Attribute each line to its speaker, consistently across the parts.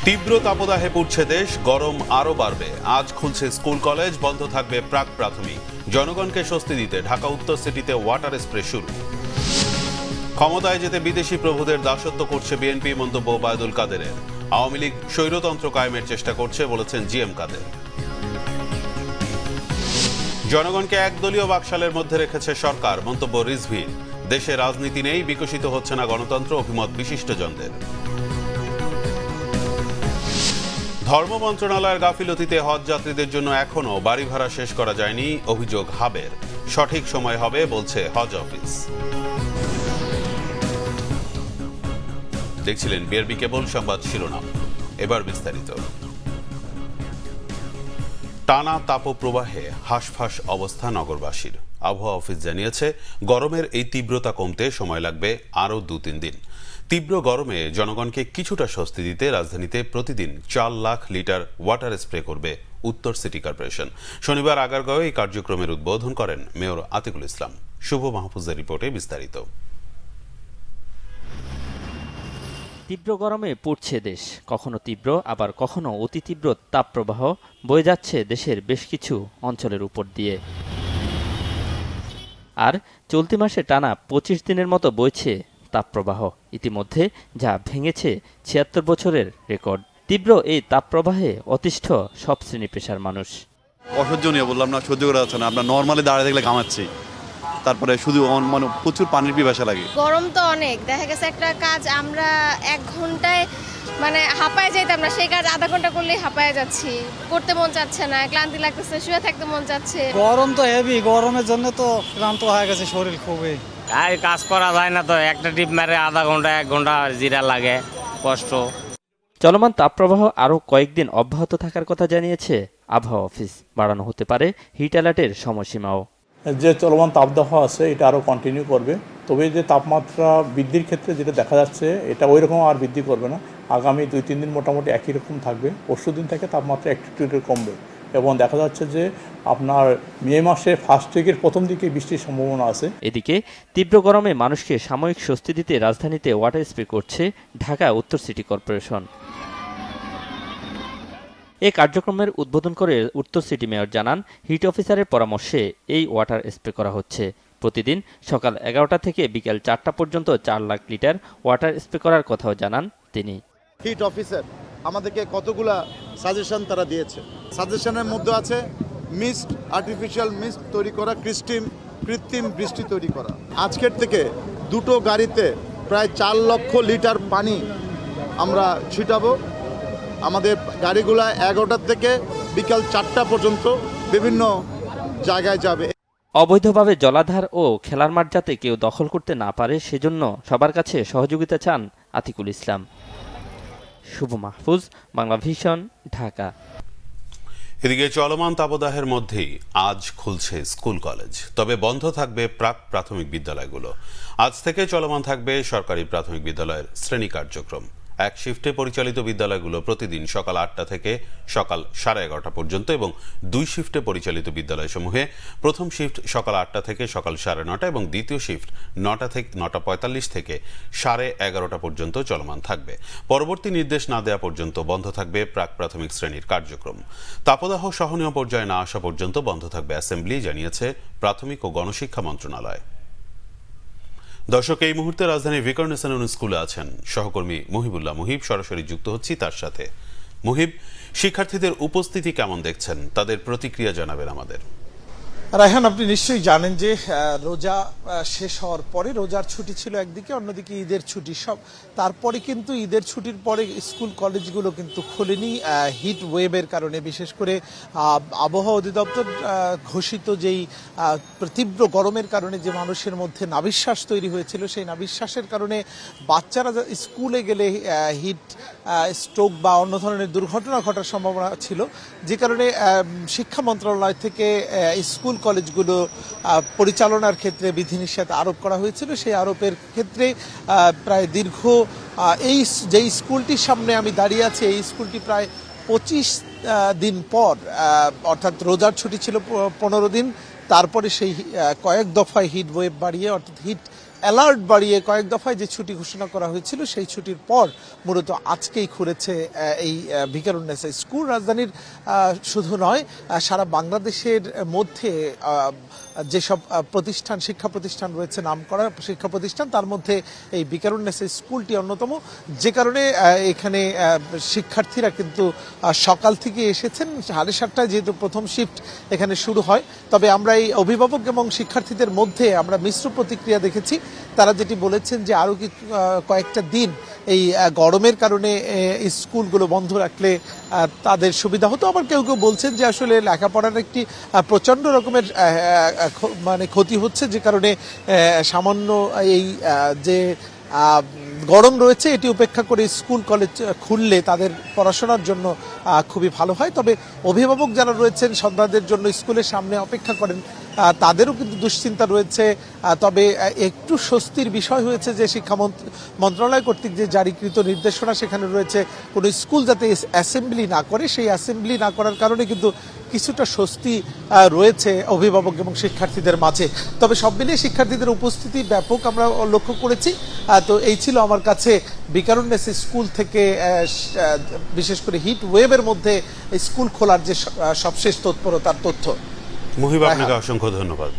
Speaker 1: তীব্র তাপদাহে পুড়ছে দেশ, গরম আরো বাড়বে। আজ খুলছে স্কুল কলেজ, বন্ধ থাকবে প্রাক প্রাথমিক। জনগণকে স্বস্তি দিতে ঢাকা উত্তর সিটিতে ওয়াটার স্প্রে শুরু। ক্ষমতায় যেতে বিদেশি প্রভুদের দাসত্ব করছে বিএনপি, মন্তব্য ওবায়দুল কাদেরের। আওয়ামী লীগ স্বৈরতন্ত্র কায়েমের চেষ্টা করছে বলেছেন জিএম কাদের। জনগণকে একদলীয় বাকশালের মধ্যে রেখেছে সরকার, মন্তব্য রিজভীর। দেশে রাজনীতি নেই, বিকশিত হচ্ছে না গণতন্ত্র, অভিমত বিশিষ্টজনদের। ধর্ম মন্ত্রণালয়ের গাফিলতিতে হজ যাত্রীদের জন্য এখনো বাড়ি ভাড়া শেষ করা যায়নি, অভিযোগ হাবের। সঠিক সময় হবে বলছে হজ অফিস। দেখছিলেন বিআরবি কেবল সংবাদ শিরোনাম, এবার বিস্তারিত। টানা তাপপ্রবাহে হাঁসফাঁস অবস্থা নগরবাসীর। আবহাওয়া অফিস জানিয়েছে, গরমের এই তীব্রতা কমতে সময় লাগবে আরও 2-3 দিন। তীব্র গরমে জনগণকে কিছুটা স্বস্তি দিতে রাজধানীতে প্রতিদিন 4 লাখ লিটার ওয়াটার স্প্রে করবে উত্তর সিটি কর্পোরেশন। শনিবার আগারগাঁওয়ে এই কার্যক্রমের উদ্বোধন করেন মেয়র আতিকুল ইসলাম। শুভ মাহফুজের রিপোর্টে বিস্তারিত।
Speaker 2: তীব্র গরমে পুড়ছে দেশ, কখনো তীব্র আবার কখনো অতি তীব্র তাপপ্রবাহ বয়ে যাচ্ছে দেশের বেশ কিছু অঞ্চলের উপর দিয়ে। আর চলতি মাসে টানা 25 দিনের মতো বইছে তাপপ্রবাহ, ইতিমধ্যে যা ভেঙেছে 76 বছরের রেকর্ড। তীব্র এই তাপপ্রবাহে অতিষ্ঠ সব শ্রেণী পেশার মানুষ।
Speaker 3: অসহ্যনীয়, বললাম না, সহ্য করা যাচ্ছে না। আমরা নর্মালি দাঁড়িয়ে দেখলে ঘামাচ্ছি, তারপরে শুধু মানে প্রচুর পানির পিপাসা লাগে।
Speaker 4: গরম তো অনেক, দেখা গেছে একটা কাজ আমরা 1 ঘন্টায় মানে হাঁপায় যাইতাম না, সেই কাজ আধা ঘন্টা করলেই হাঁপায় যাচ্ছি, করতে মন চাচ্ছে না, ক্লান্তি লাগতেছে, শুয়ে থাকতে মন চাচ্ছে।
Speaker 5: গরম তো হেভি, গরমের জন্য তো ক্লান্ত হয়ে গেছে শরীর খুবই।
Speaker 6: কাজ করা যায় না তো, একটা টিপ মারে আধা ঘন্টা 1 ঘন্টা জিরা লাগে, কষ্ট।
Speaker 2: চলমান তাপপ্রবাহ আরও কয়েকদিন অব্যাহত থাকার কথা জানিয়েছে আবহাওয়া অফিস। বাড়ানো হতে পারে হিট অ্যালার্টের সময়সীমাও।
Speaker 7: যে চলমান তাপদাহ আছে এটা আরও কন্টিনিউ করবে, তবে যে তাপমাত্রা বৃদ্ধির ক্ষেত্রে যেটা দেখা যাচ্ছে এটা ওই রকম আর বৃদ্ধি করবে না। আগামী 2-3 দিন মোটামুটি একই রকম থাকবে। পরশু দিন থেকে তাপমাত্রা একটু কমবে এবং দেখা যাচ্ছে যে আপনার মে মাসে ফার্স্ট উইকের প্রথম দিকে বৃষ্টির সম্ভাবনা আছে।
Speaker 2: এদিকে তীব্র গরমে মানুষকে সাময়িক স্বস্তি দিতে রাজধানীতে ওয়াটার স্প্রে করছে ঢাকা উত্তর সিটি কর্পোরেশন। এই কার্যক্রমের উদ্বোধন করে উত্তর সিটি মেয়র জানান, হিট অফিসারের পরামর্শে এই ওয়াটার স্প্রে করা হচ্ছে। প্রতিদিন সকাল 11টা থেকে বিকেল 4টা পর্যন্ত 4 লাখ লিটার ওয়াটার স্প্রে করার কথাও জানান তিনি।
Speaker 8: হিট অফিসার আমাদেরকে কতগুলা সাজেশন তারা দিয়েছে। সাজেশনের মধ্যে আছে মিস্ট, আর্টিফিশিয়াল মিস্ট তৈরি করা, কৃত্রিম বৃষ্টি তৈরি করা। আজকের থেকে 2টো গাড়িতে প্রায় 4 লক্ষ লিটার পানি আমরা ছিটাবো। আমাদের গাড়িগুলা 11টা থেকে বিকাল 4টা পর্যন্ত বিভিন্ন জায়গায় যাবে।
Speaker 2: অবৈধভাবে জলাধার ও খেলার মাঠ যাতে কেউ দখল করতে না পারে, সেজন্য সবার কাছে সহযোগিতা চান আতিকুল ইসলাম। শুভ মাহফুজ, বাংলা ভিশন, ঢাকা।
Speaker 1: এদিকে চলমান তাপদাহের মধ্যেই আজ খুলছে স্কুল কলেজ, তবে বন্ধ থাকবে প্রাক প্রাথমিক বিদ্যালয়গুলো। আজ থেকে চলমান থাকবে সরকারি প্রাথমিক বিদ্যালয়ের শ্রেণী কার্যক্রম। এক শিফটে পরিচালিত বিদ্যালয়গুলো প্রতিদিন সকাল 8টা থেকে সকাল 11:30 পর্যন্ত এবং 2 শিফটে পরিচালিত বিদ্যালয়সমূহে প্রথম শিফট সকাল 8টা থেকে সকাল 9:30 এবং দ্বিতীয় শিফট 9:45 থেকে 11:30 পর্যন্ত চলমান থাকবে। পরবর্তী নির্দেশ না দেওয়া পর্যন্ত বন্ধ থাকবে প্রাক প্রাথমিক শ্রেণীর কার্যক্রম। তাপদাহ সহনীয় পর্যায়ে না আসা পর্যন্ত বন্ধ থাকবে অ্যাসেম্বলি, জানিয়েছে প্রাথমিক ও গণশিক্ষা মন্ত্রণালয়। দর্শক, এই মুহূর্তে রাজধানীর ভিকারুননিসা স্কুলে আছেন সহকর্মী মুহিবুল্লাহ মুহিব। সরাসরি যুক্ত হচ্ছি তার সাথে। মুহিব, শিক্ষার্থীদের উপস্থিতি কেমন দেখছেন? তাদের প্রতিক্রিয়া জানাবেন আমাদের।
Speaker 9: রায়হান, আপনি নিশ্চয়ই জানেন যে রোজা শেষ হওয়ার পরে, রোজার ছুটি ছিল একদিকে, অন্যদিকে ঈদের ছুটি, সব তারপরে কিন্তু ঈদের ছুটির পরে স্কুল কলেজগুলো কিন্তু খোলেনি হিট ওয়েভের কারণে। বিশেষ করে আবহাওয়া অধিদপ্তর ঘোষিত যেই তীব্র গরমের কারণে যে মানুষের মধ্যে নাভিশ্বাস তৈরি হয়েছিল, সেই নাভিশ্বাসের কারণে বাচ্চারা স্কুলে গেলে হিট স্ট্রোক বা অন্য ধরনের দুর্ঘটনা ঘটার সম্ভাবনা ছিল, যে কারণে শিক্ষা মন্ত্রণালয় থেকে স্কুল কলেজগুলো পরিচালনার ক্ষেত্রে বিধিনিষেধ আরোপ করা হয়েছিল। সেই আরোপের ক্ষেত্রে প্রায় দীর্ঘ এই যে স্কুলটির সামনে আমি দাঁড়িয়ে আছি, এই স্কুলটি প্রায় 25 দিন পর, অর্থাৎ রোজার ছুটি ছিল 15 দিন, তারপরে সেই কয়েক দফায় হিট ওয়েভ বাড়িয়ে অর্থাৎ হিট অ্যালার্ট বাড়িয়ে কয়েক দফায় যে ছুটি ঘোষণা করা হয়েছিল সেই ছুটির পর মূলত আজকেই খুলেছে এই ভিকারুন্নেসা স্কুল। রাজধানীর শুধু নয়, সারা বাংলাদেশের মধ্যে যেসব প্রতিষ্ঠান, শিক্ষা প্রতিষ্ঠান রয়েছে, নামকরা শিক্ষা প্রতিষ্ঠান, তার মধ্যে এই ভিকারুন্নেসা স্কুলটি অন্যতম, যে কারণে এখানে শিক্ষার্থীরা কিন্তু সকাল থেকে এসেছেন। 7:30টায় যেহেতু প্রথম শিফট এখানে শুরু হয়, তবে আমরা এই অভিভাবক এবং শিক্ষার্থীদের মধ্যে আমরা মিশ্র প্রতিক্রিয়া দেখেছি। তারা যেটি বলেছেন যে আরও কয়েকটা দিন এই গরমের কারণে স্কুলগুলো বন্ধ রাখলে তাদের সুবিধা হতো। আবার কেউ কেউ বলছেন যে আসলে লেখাপড়ার একটি প্রচণ্ড রকমের মানে ক্ষতি হচ্ছে, যে কারণে সামান্য এই যে গরম রয়েছে এটি উপেক্ষা করে স্কুল কলেজ খুললে তাদের পড়াশোনার জন্য খুবই ভালো হয়। তবে অভিভাবক যারা রয়েছেন সন্তানদের জন্য স্কুলের সামনে অপেক্ষা করেন, তাদেরও কিন্তু দুশ্চিন্তা রয়েছে। তবে একটু স্বস্তির বিষয় হয়েছে যে শিক্ষা মন্ত্রণালয় কর্তৃক যে জারিকৃত নির্দেশনা সেখানে রয়েছে কোনো স্কুল যাতে অ্যাসেম্বলি না করে, সেই অ্যাসেম্বলি না করার কারণে কিন্তু কিছুটা স্বস্তি রয়েছে অভিভাবক এবং শিক্ষার্থীদের মাঝে। তবে সব মিলিয়ে শিক্ষার্থীদের উপস্থিতি ব্যাপক আমরা লক্ষ্য করেছি। তো এই ছিল আমার কাছে ভিকারুন্নেসা স্কুল থেকে বিশেষ করে হিট ওয়েভের মধ্যে স্কুল খোলার যে সবশেষ তৎপরতার তথ্য।
Speaker 1: মুহিব, আপনাকে অসংখ্য ধন্যবাদ।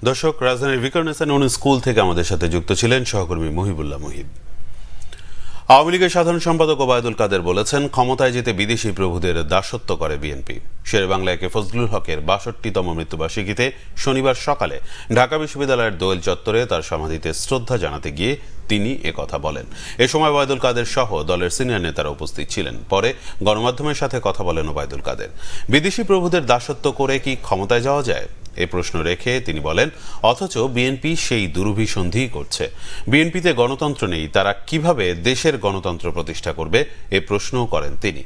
Speaker 1: দর্শক, রাজধানীর ভিকারুন্নেসা স্কুল থেকে আমাদের সাথে যুক্ত ছিলেন সহকর্মী মুহিবুল্লাহ মুহিব। আওয়ামী লীগের সাধারণ সম্পাদক ওবায়দুল কাদের বলেছেন, ক্ষমতায় যেতে বিদেশি প্রভুদের দাসত্ব করে বিএনপি। শেরেবাংলা একে ফজলুল হকের ৬২তম মৃত্যুবার্ষিকীতে শনিবার সকালে ঢাকা বিশ্ববিদ্যালয়ের দোয়েল চত্বরে তার সমাধিতে শ্রদ্ধা জানাতে গিয়ে তিনি একথা বলেন। এ সময় ওবায়দুল কাদের সহ দলের সিনিয়র নেতারা উপস্থিত ছিলেন। পরে গণমাধ্যমের সাথে কথা বলেন ওবায়দুল কাদের। বিদেশি প্রভুদের দাসত্ব করে কি ক্ষমতায় যাওয়া যায়, এ প্রশ্ন রেখে তিনি বলেন, অথচ বিএনপি সেই দুরভিসন্ধি করছে। বিএনপিতে গণতন্ত্র নেই, তারা কিভাবে দেশের গণতন্ত্র প্রতিষ্ঠা করবে, এ প্রশ্নও করেন তিনি।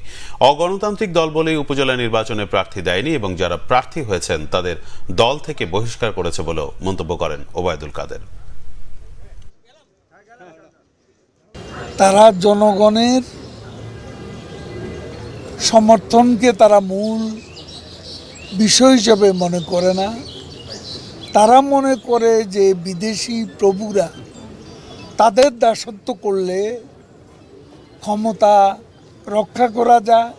Speaker 1: অগণতান্ত্রিক দল বলেই উপজেলা নির্বাচনে প্রার্থী দেয়নি এবং যারা প্রার্থী হয়েছেন তাদের দল থেকে বহিষ্কার করেছে বলেও মন্তব্য করেন ওবায়দুল কাদের।
Speaker 10: তারা জনগণের সমর্থনকে তারা মূল বিষয় হিসেবে মনে করে না। তারা মনে করে যে বিদেশি প্রভুরা তাদের দাসত্ব করলে ক্ষমতা রক্ষা করা যায়,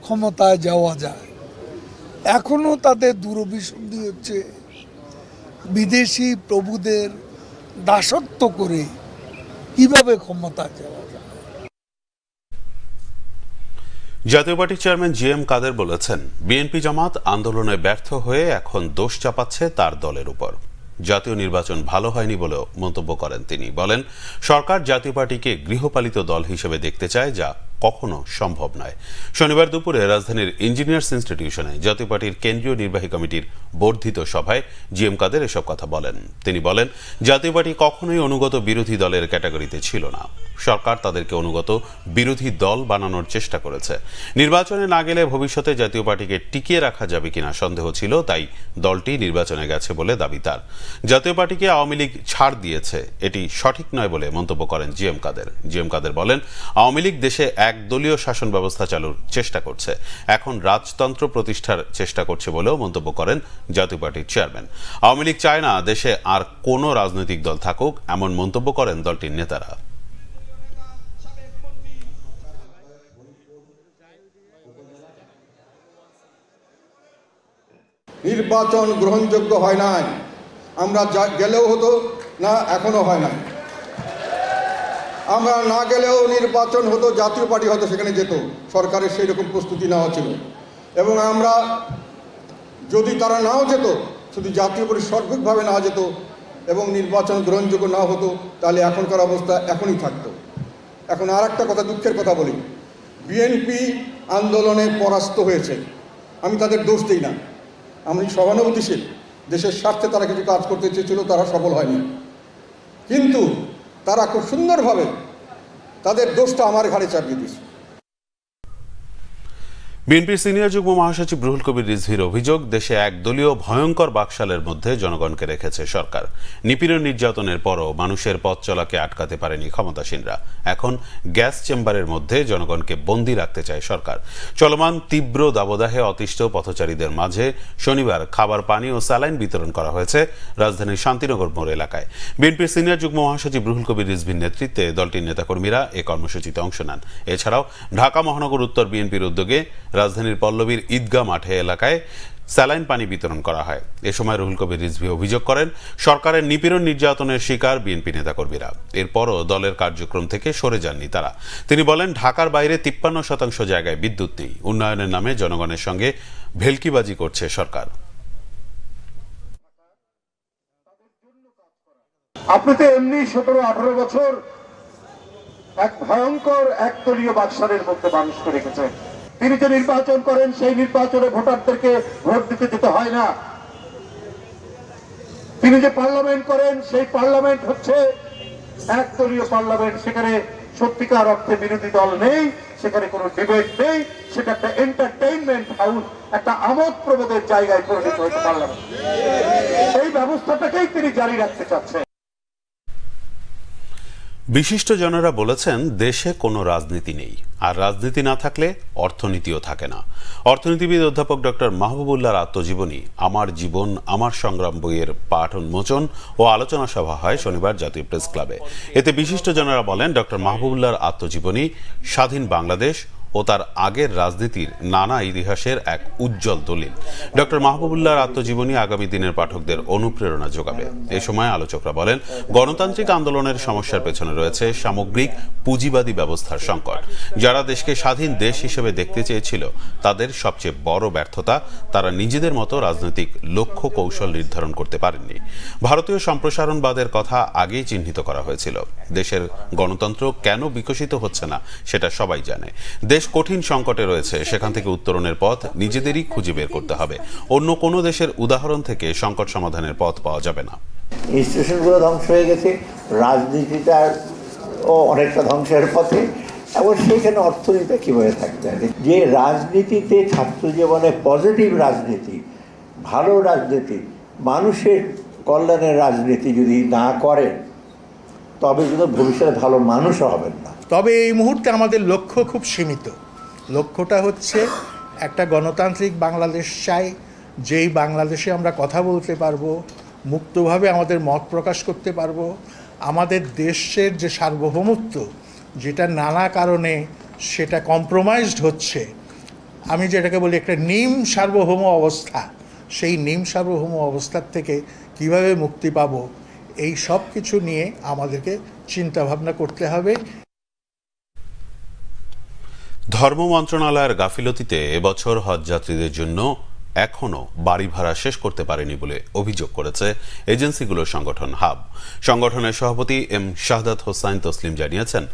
Speaker 10: ক্ষমতায় যাওয়া যায়। এখনও তাদের দুরভিসন্ধি হচ্ছে বিদেশি প্রভুদের দাসত্ব করে কিভাবে ক্ষমতায় যাওয়া যায়।
Speaker 1: জাতীয় পার্টির চেয়ারম্যান জি.এম. কাদের বলেছেন, বিএনপি জামাত আন্দোলনে ব্যর্থ হয়ে এখন দোষ চাপাচ্ছে তার দলের উপর। জাতীয় নির্বাচন ভালো হয়নি বলেও মন্তব্য করেন তিনি। বলেন, সরকার জাতীয় পার্টিকে গৃহপালিত দল হিসেবে দেখতে চায়, যা কখনো সম্ভব নয়। শনিবার দুপুরে রাজধানীর ইঞ্জিনিয়ার্স ইনস্টিটিউশনে জাতীয় পার্টির কেন্দ্রীয় নির্বাহী কমিটির বর্ধিত সভায় জি.এম. কাদের এসব কথা বলেন। তিনি বলেন, জাতীয় পার্টি কখনোই অনুগত বিরোধী দলের ক্যাটাগরিতে ছিল না। সরকার তাদেরকে অনুগত বিরোধী দল বানানোর চেষ্টা করেছে। নির্বাচনে না গেলে ভবিষ্যতে জাতীয় পার্টিকে টিকিয়ে রাখা যাবে কিনা সন্দেহ ছিল, তাই দলটি নির্বাচনে গেছে বলে দাবি তার। জাতীয় পার্টিকে আওয়ামী লীগ ছাড় দিয়েছে, এটি সঠিক নয় বলে মন্তব্য করেন জি.এম. কাদের। জি.এম. কাদের বলেন, আওয়ামী লীগ দেশে একদলীয় শাসন ব্যবস্থা চালুর চেষ্টা করছে, এখন রাজতন্ত্র প্রতিষ্ঠার চেষ্টা করছে বলেও মন্তব্য করেন জাতীয় পার্টির চেয়ারম্যান। আওয়ামী লীগ চায় না দেশে আর কোনো রাজনৈতিক দল থাকুক, এমন মন্তব্য করেন দলটির নেতারা।
Speaker 11: নির্বাচন গ্রহণযোগ্য হয় নাই, আমরা গেলেও হতো না, এখনো হয় নাই। আমরা না গেলেও নির্বাচন হতো, জাতীয় পার্টি হয়তো সেখানে যেত, সরকারের সেই রকম প্রস্তুতি নেওয়া ছিল। এবং আমরা যদি তারা নাও যেত, শুধু জাতীয় পার্টি সার্বিকভাবে না যেত এবং নির্বাচন গ্রহণযোগ্য না হতো, তাহলে এখনকার অবস্থা এখনই থাকতো। এখন আর একটা কথা, দুঃখের কথা বলি, বিএনপি আন্দোলনে পরাস্ত হয়েছে। আমি তাদের দোষ দিই না, আমি সহানুভূতিশীল। দেশের স্বার্থে তারা কিছু কাজ করতে চেয়েছিল, তারা সফল হয়নি। কিন্তু তারা খুব সুন্দরভাবে তাদের দোষটা আমার ঘাড়ে চাপিয়ে দিয়েছে।
Speaker 1: বিএনপির সিনিয়র যুগ্ম মহাসচিব রুহুল কবির রিজভীর অভিযোগ, দেশে একদলীয় ভয়ঙ্কর বাকশালের মধ্যে জনগণকে রেখেছে সরকার। নিপীড়ন নির্যাতনের পরও মানুষের পথ চলাকে আটকাতে পারেনি ক্ষমতাসীনরা। এখন গ্যাস চেম্বারের মধ্যে জনগণকে বন্দী রাখতে চায় সরকার। চলমান তীব্র দাবদাহে অতিষ্ঠ পথচারীদের মাঝে শনিবার খাবার, পানি ও স্যালাইন বিতরণ করা হয়েছে রাজধানীর শান্তিনগর মোড় এলাকায়। বিএনপির সিনিয়র যুগ্ম মহাসচিব রুহুল কবির রিজভীর নেতৃত্বে দলটির নেতাকর্মীরা এ কর্মসূচিতে অংশ নেন। এছাড়াও ঢাকা মহানগর উত্তর বিএনপির উদ্যোগে রাজধানীর পল্লবীর ঈদগাহ মাঠে এলাকায় স্যালাইন পানি বিতরণ করা হয়। এ সময় রুহুল কবির রিজভী অভিযোগ করেন, সরকারের নিপীড়ন নির্যাতনের শিকার বিএনপি নেতাকর্মীরা। এরপরও দলের কার্যক্রম থেকে সরে যাননি তারা। তিনি বলেন, ঢাকার বাইরে 53% জায়গায় বিদ্যুৎ নেই। উন্নয়নের নামে জনগণের সঙ্গে ভেলকিবাজি করছে সরকার।
Speaker 12: আপনি তো এমনি 17-18 বছর এক ভয়ঙ্কর একদলীয় বাকশালের মধ্যে মানুষকে রেখেছেন। তিনি যে নির্বাচন করেন, সেই নির্বাচনে ভোটারদেরকে ভোট দিতে যেতে হয় না। তিনি যে পার্লামেন্ট করেন, সেই পার্লামেন্ট হচ্ছে একদলীয় পার্লামেন্ট। সেখানে সত্যিকার অর্থে বিরোধী দল নেই, সেখানে কোনো ডিবেট নেই। সেটা একটা এন্টারটেইনমেন্ট হাউস, একটা আমোদ প্রমোদের জায়গায় পরিণত হয়েছে পার্লামেন্ট। এই ব্যবস্থাটাকেই তিনি জারি রাখতে চাচ্ছেন।
Speaker 1: বিশিষ্টজনেরা বলেছেন, দেশে কোনো রাজনীতি নেই, আর রাজনীতি না থাকলে অর্থনীতিও থাকে না। অর্থনীতিবিদ অধ্যাপক ডক্টর মাহবুবুল্লাহর আত্মজীবনী আমার জীবন আমার সংগ্রাম বইয়ের পাঠ উন্মোচন ও আলোচনা সভা হয় শনিবার জাতীয় প্রেস ক্লাবে। এতে বিশিষ্টজনেরা বলেন, ডক্টর মাহবুবুল্লাহর আত্মজীবনী স্বাধীন বাংলাদেশ ও তার আগের রাজনীতির নানা ইতিহাসের এক উজ্জ্বল দলিল। ডক্টর মাহবুবুল্লাহর আত্মজীবনী আগামী দিনের পাঠকদের অনুপ্রেরণা যোগাবে। এ সময় আলোচকরা বলেন, গণতান্ত্রিক আন্দোলনের সমস্যার পেছনে রয়েছে সামগ্রিক পুঁজিবাদী ব্যবস্থার সংকট। যারা দেশকে স্বাধীন দেশ হিসেবে দেখতে চেয়েছিল, তাদের সবচেয়ে বড় ব্যর্থতা, তারা নিজেদের মতো রাজনৈতিক লক্ষ্য কৌশল নির্ধারণ করতে পারেননি। ভারতীয় সম্প্রসারণবাদের কথা আগেই চিহ্নিত করা হয়েছিল। দেশের গণতন্ত্র কেন বিকশিত হচ্ছে না সেটা সবাই জানে। দেশ কঠিন সংকটে রয়েছে, সেখান থেকে উত্তরণের পথ নিজেদেরই খুঁজে বের করতে হবে। অন্য কোনো দেশের উদাহরণ থেকে সংকট সমাধানের পথ পাওয়া যাবে না।
Speaker 13: ইনস্টিটিউশনগুলো ধ্বংস হয়ে গেছে, রাজনীতিটা অনেকটা ধ্বংসের পথে, এবং সেখানে অর্থনীতিটা কীভাবে থাকতে হবে। যে রাজনীতিতে ছাত্র জীবনে পজিটিভ রাজনীতি, ভালো রাজনীতি, মানুষের কল্যাণের রাজনীতি যদি না করেন, তবে কিন্তু ভবিষ্যতে ভালো মানুষও হবেন না।
Speaker 9: তবে এই মুহূর্তে আমাদের লক্ষ্য খুব সীমিত। লক্ষ্যটা হচ্ছে একটা গণতান্ত্রিক বাংলাদেশ চাই, যেই বাংলাদেশে আমরা কথা বলতে পারবো, মুক্তভাবে আমাদের মত প্রকাশ করতে পারবো। আমাদের দেশের যে সার্বভৌমত্ব, যেটা নানা কারণে সেটা কম্প্রোমাইজড হচ্ছে, আমি যেটাকে বলি একটা নিম সার্বভৌম অবস্থা, সেই নিম সার্বভৌম অবস্থার থেকে কিভাবে মুক্তি পাবো, এই সব কিছু নিয়ে আমাদেরকে চিন্তাভাবনা করতে হবে।
Speaker 1: ধর্ম মন্ত্রণালয়ের গাফিলতিতে এবছর হজযাত্রীদের জন্য এখনও বাড়ি ভাড়া শেষ করতে পারেনি বলে অভিযোগ করেছে এজেন্সিগুলোর সংগঠন হাব। সংগঠনের সভাপতি এম শাহাদাত হোসাইন তসলিম জানিয়েছেন,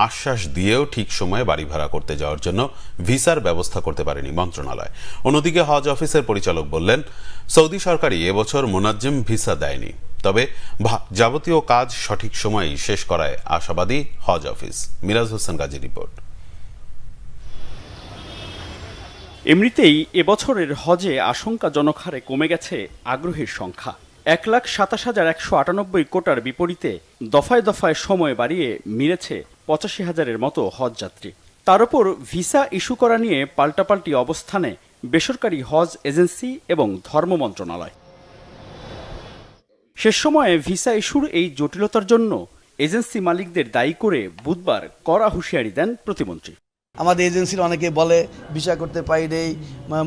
Speaker 1: আশ্বাস দিয়েও ঠিক সময়ে বাড়ি ভাড়া করতে যাওয়ার জন্য ভিসার ব্যবস্থা করতে পারেনি মন্ত্রণালয়। অন্যদিকে হজ অফিসের পরিচালক বললেন, সৌদি সরকারই এবছর মুনাজ্জেম ভিসা দেয়নি, তবে যাবতীয় কাজ সঠিক সময়েই শেষ করায় আশাবাদী হজ অফিস। মিরাজ হোসেন গাজী রিপোর্ট।
Speaker 14: এমনিতেই এবছরের হজে আশঙ্কাজনক হারে কমে গেছে আগ্রহীর সংখ্যা। 1,27,198 কোটার বিপরীতে দফায় দফায় সময় বাড়িয়ে মিলেছে 85,000-এর মতো হজযাত্রী। তার উপর ভিসা ইস্যু করা নিয়ে পাল্টাপাল্টি অবস্থানে বেসরকারি হজ এজেন্সি এবং ধর্ম মন্ত্রণালয়। শেষ সময়ে ভিসা ইস্যুর এই জটিলতার জন্য এজেন্সি মালিকদের দায়ী করে বুধবার কড়া হুঁশিয়ারি দেন প্রতিমন্ত্রী।
Speaker 15: আমাদের এজেন্সির অনেকে বলে ভিসা করতে পারি নেই,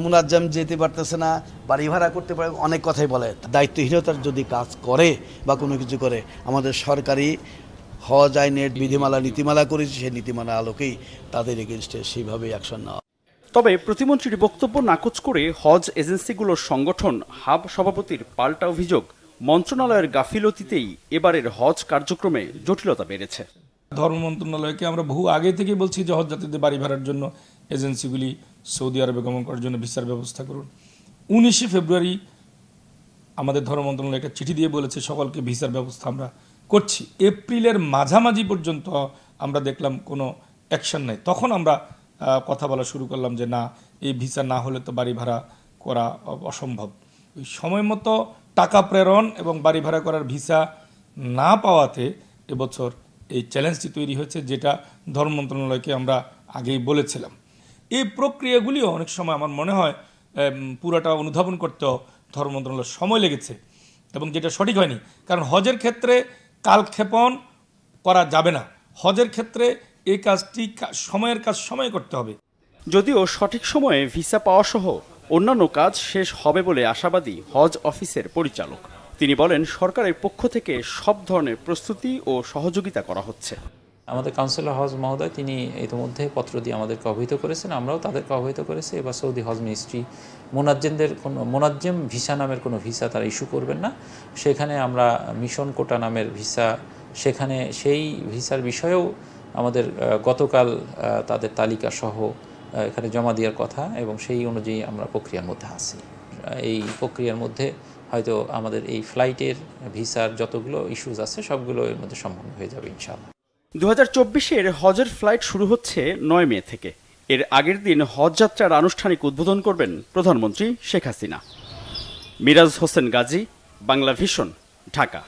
Speaker 15: মুনাজ্জাম যেতে পারতেছে না, বাড়ি ভাড়া করতে পারে, অনেক কথাই বলে। দায়িত্বহীনতার যদি কাজ করে বা কোনো কিছু করে, আমাদের সরকারি হজ আইনের বিধিমালা নীতিমালা করেছে, সেই নীতিমালা আলোকেই তাদের এগেনস্টে সেইভাবেই অ্যাকশন নেওয়া।
Speaker 14: তবে প্রতিমন্ত্রীর বক্তব্য নাকচ করে হজ এজেন্সিগুলোর সংগঠন হাব সভাপতির পাল্টা অভিযোগ, মন্ত্রণালয়ের গাফিলতিতেই এবারের হজ কার্যক্রমে জটিলতা বেড়েছে।
Speaker 16: ধর্ম মন্ত্রণালয়কে আমরা বহু আগে থেকে বলছি যে হজযাত্রীদের বাড়ি ভাড়ার জন্য এজেন্সিগুলি সৌদি আরবে গমন করার জন্য ভিসার ব্যবস্থা করুন। 19 ফেব্রুয়ারি আমাদের ধর্ম মন্ত্রণালয় একটা চিঠি দিয়ে বলেছে সকলকে ভিসার ব্যবস্থা আমরা করছি। এপ্রিলের মাঝামাঝি পর্যন্ত আমরা দেখলাম কোনো অ্যাকশন নেই। তখন আমরা কথা বলা শুরু করলাম যে না, এই ভিসা না হলে তো বাড়ি ভাড়া করা অসম্ভব। ওই সময় মতো টাকা প্রেরণ এবং বাড়ি ভাড়া করার ভিসা না পাওয়াতে এবছর এই চ্যালেঞ্জটি তৈরি হয়েছে, যেটা ধর্ম মন্ত্রণালয়কে আমরা আগেই বলেছিলাম। এই প্রক্রিয়াগুলিও অনেক সময় আমার মনে হয় পুরাটা অনুধাবন করতেও ধর্ম মন্ত্রণালয়ের সময় লেগেছে এবং যেটা সঠিক হয়নি। কারণ হজের ক্ষেত্রে কালক্ষেপণ করা যাবে না, হজের ক্ষেত্রে এই কাজটি সময়ের কাজ সময় করতে হবে।
Speaker 14: যদিও সঠিক সময়ে ভিসা পাওয়া সহ অন্যান্য কাজ শেষ হবে বলে আশাবাদী হজ অফিসের পরিচালক। তিনি বলেন, সরকারের পক্ষ থেকে সব ধরনের প্রস্তুতি ও সহযোগিতা করা হচ্ছে।
Speaker 17: আমাদের কাউন্সিলর হজ মহোদয় তিনি ইতিমধ্যে পত্র দিয়ে আমাদেরকে অবহিত করেছেন, আমরাও তাদেরকে অবহিত করেছি। এবার সৌদি হজ মিনিস্ট্রি মোনাজ্জেম ভিসা নামের কোনো ভিসা তারা ইস্যু করবেন না। সেখানে আমরা মিশন কোটা নামের ভিসা, সেখানে সেই ভিসার বিষয়েও আমাদের গতকাল তাদের তালিকা সহ এখানে জমা দেওয়ার কথা এবং সেই অনুযায়ী আমরা প্রক্রিয়ার মধ্যে আছি। এই প্রক্রিয়ার মধ্যে হয়তো আমাদের এই ফ্লাইটের ভিসার যতগুলো ইস্যুজ আছে সবগুলো এর মধ্যে সম্পন্ন হয়ে যাবে ইনশাআল্লাহ।
Speaker 14: 2024-এর হজের ফ্লাইট শুরু হচ্ছে 9 মে থেকে। এর আগের দিন হজ যাত্রার আনুষ্ঠানিক উদ্বোধন করবেন প্রধানমন্ত্রী Sheikh Hasina. Miraj Hossain Gazi, Bangla vision, Dhaka.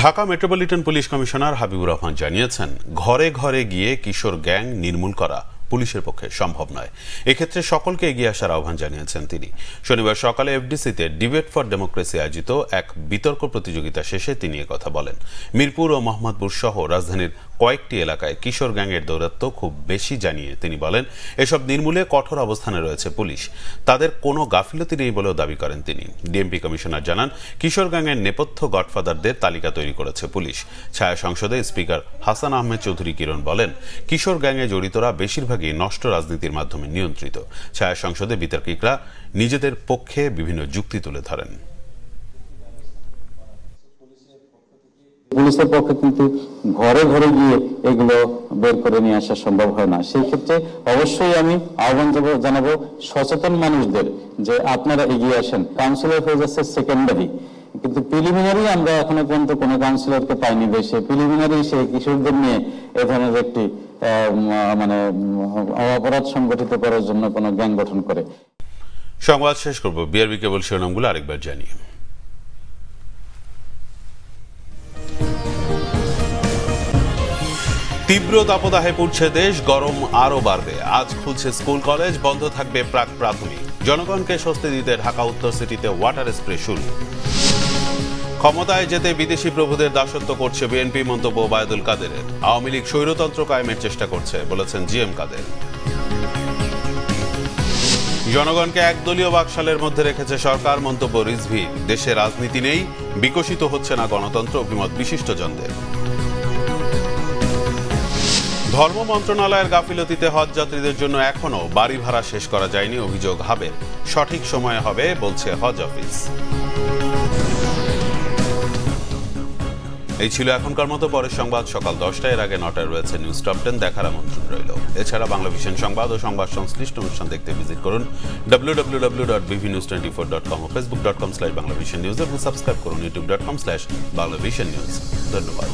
Speaker 1: Dhaka metropolitan police commissioner Habibur Rahman জানিয়েছেন, ঘরে ঘরে গিয়ে কিশোর গ্যাং নির্মূল করা পুলিশের পক্ষে সম্ভব নয়। এক্ষেত্রে সকলকে এগিয়ে আসার আহ্বান জানিয়েছেন তিনি। শনিবার সকালে এফডিসিতে ডিবেট ফর ডেমোক্রেসি আয়োজিত এক বিতর্ক প্রতিযোগিতা শেষে তিনি একথা বলেন। মিরপুর ও মোহাম্মদপুর সহ রাজধানীর কয়েকটি এলাকায় কিশোর গ্যাংয়ের দৌরাত্ম্য খুব বেশি জানিয়ে তিনি বলেন, এসব নির্মূলে কঠোর অবস্থানে রয়েছে পুলিশ, তাদের কোনো গাফিলতি নেই বলেও দাবি করেন তিনি। ডিএমপি কমিশনার জানান, কিশোর গ্যাংয়ের নেপথ্য গডফাদারদের তালিকা তৈরি করেছে পুলিশ। ছায়া সংসদে স্পিকার হাসান আহমেদ চৌধুরী কিরণ বলেন, কিশোর গ্যাংয়ে জড়িতরা বেশিরভাগই নষ্ট রাজনীতির মাধ্যমে নিয়ন্ত্রিত। ছায়া সংসদে বিতর্কিকরা নিজেদের পক্ষে বিভিন্ন যুক্তি তুলে ধরেন।
Speaker 18: পুলিশের পক্ষে কিন্তু ঘরে ঘরে গিয়ে এগুলো বের করে নিয়ে আসা সম্ভব হয় না। সেই ক্ষেত্রে অবশ্যই আমি আহ্বান জানাবো সচেতন মানুষদের যে আপনারা এগিয়ে আসেন। কাউন্সিলর হয়ে যাচ্ছে সেকেন্ডারি, কিন্তু প্রিলিমিনারি আমরা এখনো পর্যন্ত কোনো কাউন্সিলরকে পাইনি দেশে। প্রিলিমিনারি সে কিশোরদের নিয়ে এ ধরনের একটি অপরাধ সংগঠিত করার জন্য কোনো গ্যাং গঠন করে।
Speaker 1: সংবাদ শেষ করব বিআরবি কেবল শিরোনামগুলো আরেকবার জানিয়ে। তীব্র দাবদাহে পড়ছে দেশ, গরম আরো বাড়বে। আজ খুলছে স্কুল কলেজ, বন্ধ থাকবে প্রাক প্রাথমিক। জনগণকে স্বস্তি দিতে ঢাকা উত্তর সিটিতে ওয়াটার স্প্রে শুরু। ক্ষমতায় যেতে বিদেশি প্রভুদের দাসত্ব করছে বিএনপি, মন্তব্য ওবায়দুল কাদেরের। আওয়ামী লীগ স্বৈরতন্ত্র কায়েমের চেষ্টা করছে বলেছেন জিএম কাদের। জনগণকে একদলীয় বাকশালের মধ্যে রেখেছে সরকার, মন্তব্য রিজভীর। দেশে রাজনীতি নেই, বিকশিত হচ্ছে না গণতন্ত্র, অভিমত বিশিষ্টজনদের। ধর্ম মন্ত্রণালয়ের গাফিলতিতে হজ যাত্রীদের জন্য এখনো বাড়ি ভাড়া শেষ করা যায়নি, অভিযোগ হাবের। সঠিক সময়ে হবে বলছে হজ অফিস। এই ছিল এখনকার মতো। পরের সংবাদ সকাল 10টায়, এর আগে 9টায় রয়েছে নিউজ টপ 10 দেখার আমন্ত্রণ রইল। এছাড়া বাংলা ভিশন সংবাদ ও সংবাদ সংশ্লিষ্ট অনুষ্ঠান দেখতে ভিজিট করুন www.bvnews24.com ও facebook.com/banglavisionnews এবং সাবস্ক্রাইব করুন youtube.com/banglavisionnews। ধন্যবাদ।